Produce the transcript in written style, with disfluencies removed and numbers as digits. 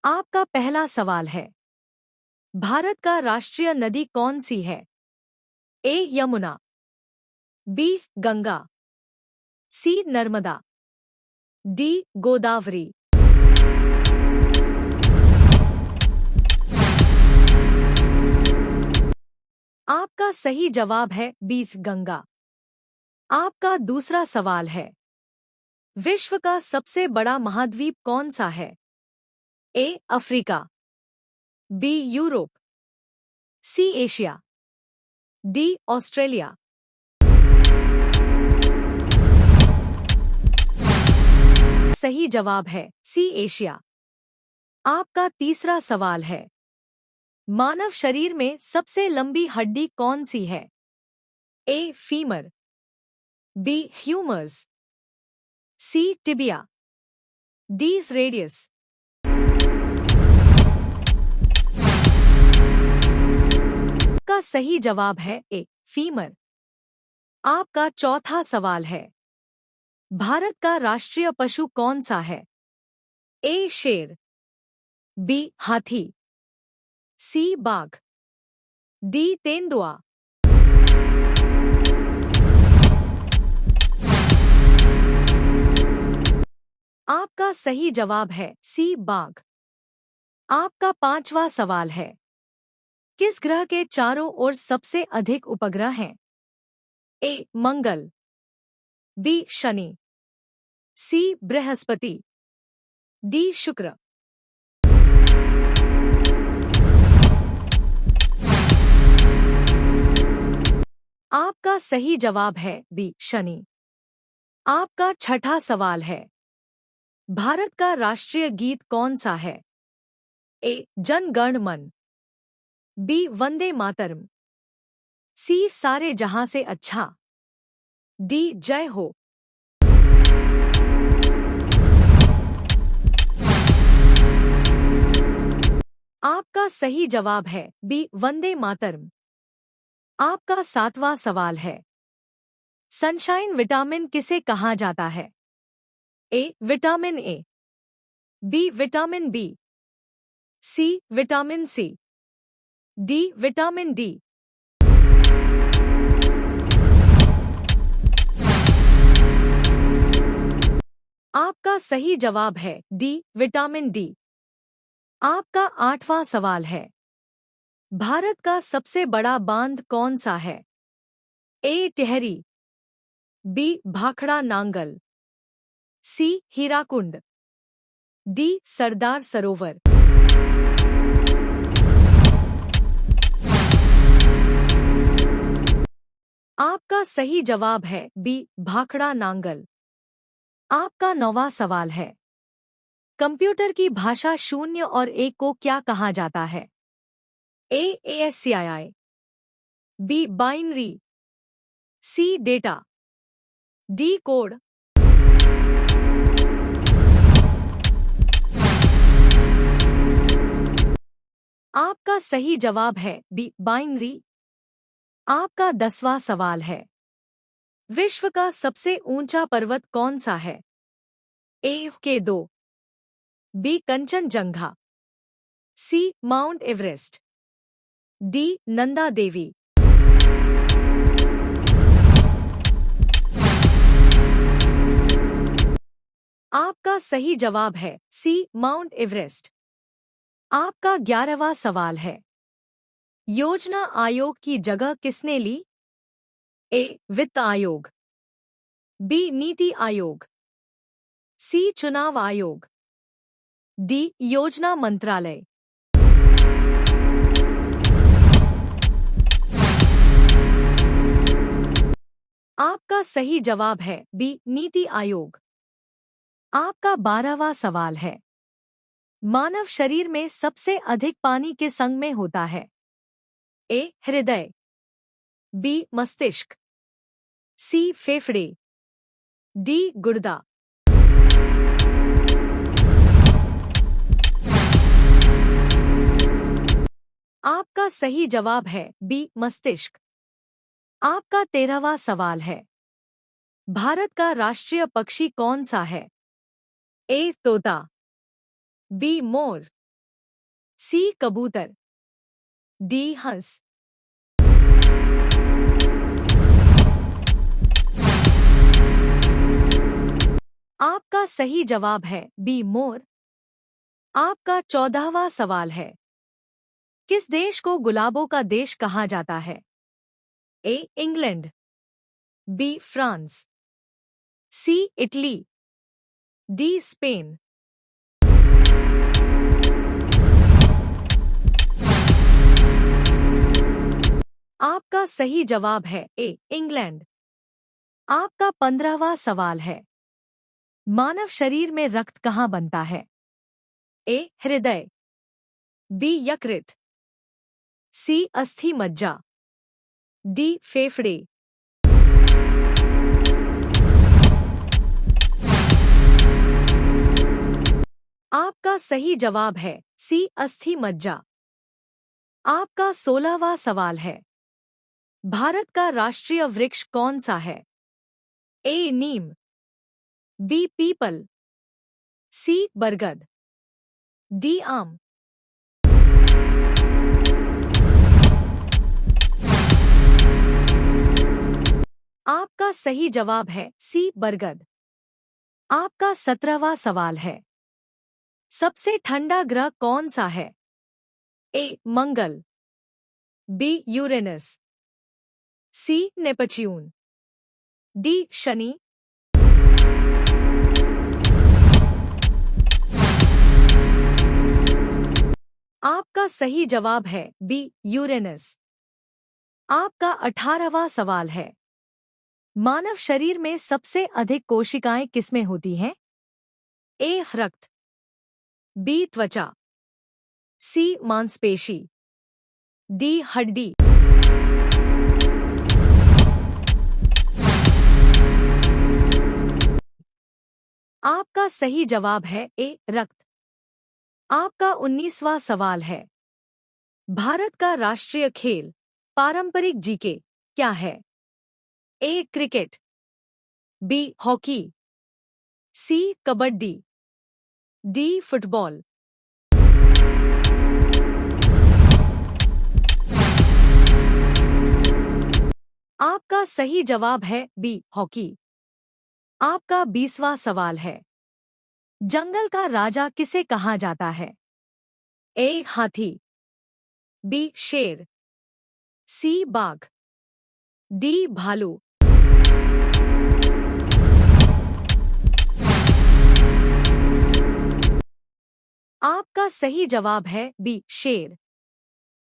आपका पहला सवाल है, भारत का राष्ट्रीय नदी कौन सी है? ए यमुना, बी गंगा, सी नर्मदा, डी गोदावरी। आपका सही जवाब है बी गंगा। आपका दूसरा सवाल है, विश्व का सबसे बड़ा महाद्वीप कौन सा है? A Africa, B Europe, C Asia, D Australia. सही जवाब है सी एशिया। आपका तीसरा सवाल है, मानव शरीर में सबसे लंबी हड्डी कौन सी है? A femur, B humerus, C tibia, D radius. का सही जवाब है ए फीमर। आपका चौथा सवाल है, भारत का राष्ट्रीय पशु कौन सा है? ए शेर, बी हाथी, सी बाघ, डी तेंदुआ। आपका सही जवाब है सी बाघ। आपका पांचवा सवाल है, किस ग्रह के चारों ओर सबसे अधिक उपग्रह हैं? ए मंगल, बी शनि, सी बृहस्पति, डी शुक्र। आपका सही जवाब है बी शनि। आपका छठा सवाल है, भारत का राष्ट्रीय गीत कौन सा है? ए जन गण मन, बी वंदे मातरम, सी सारे जहां से अच्छा, डी जय हो। आपका सही जवाब है बी वंदे मातरम। आपका सातवां सवाल है, सनशाइन विटामिन किसे कहा जाता है? A vitamin A, B vitamin B, C vitamin C, D vitamin D. आपका सही जवाब है डी विटामिन डी। आपका आठवां सवाल है, भारत का सबसे बड़ा बांध कौन सा है? ए टिहरी, बी भाखड़ा नांगल, सी हीराकुंड, डी सरदार सरोवर। आपका सही जवाब है बी भाखड़ा नांगल। आपका नौवां सवाल है, कंप्यूटर की भाषा 0 और 1 को क्या कहा जाता है? ए ASCII, बी बाइनरी, सी डेटा, डी कोड। आपका सही जवाब है बी बाइनरी। आपका 10वां सवाल है, विश्व का सबसे ऊंचा पर्वत कौन सा है? ए K2, बी कंचनजंगा, सी mount Everest, D Nanda Devi. आपका सही जवाब है सी माउंट एवरेस्ट। आपका 11वां सवाल है, योजना आयोग की जगह किसने ली? ए वित्त आयोग, बी नीति आयोग, सी चुनाव आयोग, डी योजना मंत्रालय। आपका सही जवाब है बी नीति आयोग। आपका 12वां सवाल है, मानव शरीर में सबसे अधिक पानी किस अंग में होता है? ए हृदय, बी मस्तिष्क, सी फेफड़े, डी गुर्दा। आपका सही जवाब है बी मस्तिष्क। आपका 13वां सवाल है, भारत का राष्ट्रीय पक्षी कौन सा है? ए तोता, बी मोर, सी कबूतर, डी हंस। आपका सही जवाब है बी मोर। आपका 14वां सवाल है, किस देश को गुलाबों का देश कहा जाता है? A England, B France, C Italy, D Spain. आपका सही जवाब है ए इंग्लैंड। आपका 15वां सवाल है, मानव शरीर में रक्त कहाँ बनता है? ए हृदय, बी यकृत, सी अस्थि मज्जा, डी फेफड़े। आपका सही जवाब है सी अस्थि मज्जा। आपका 16वां सवाल है, भारत का राष्ट्रीय वृक्ष कौन सा है? ए नीम, बी पीपल, सी बरगद, डी आम। आपका सही जवाब है सी बरगद। आपका 17वां सवाल है, सबसे ठंडा ग्रह कौन सा है? ए मंगल, B Uranus, C Neptune, D शनि। आपका सही जवाब है बी यूरेनस। आपका 18वां सवाल है, मानव शरीर में सबसे अधिक कोशिकाएं किसमें होती हैं? ए रक्त, बी त्वचा, सी मांसपेशी, डी हड्डी। आपका सही जवाब है ए रक्त। आपका 19वां सवाल है, भारत का राष्ट्रीय खेल पारंपरिक जीके क्या है? ए क्रिकेट, बी हॉकी, सी कबड्डी, डी फुटबॉल। आपका सही जवाब है बी हॉकी। आपका 20वां सवाल है, जंगल का राजा किसे कहा जाता है? ए हाथी, बी शेर, सी बाघ, डी भालू। आपका सही जवाब है बी शेर।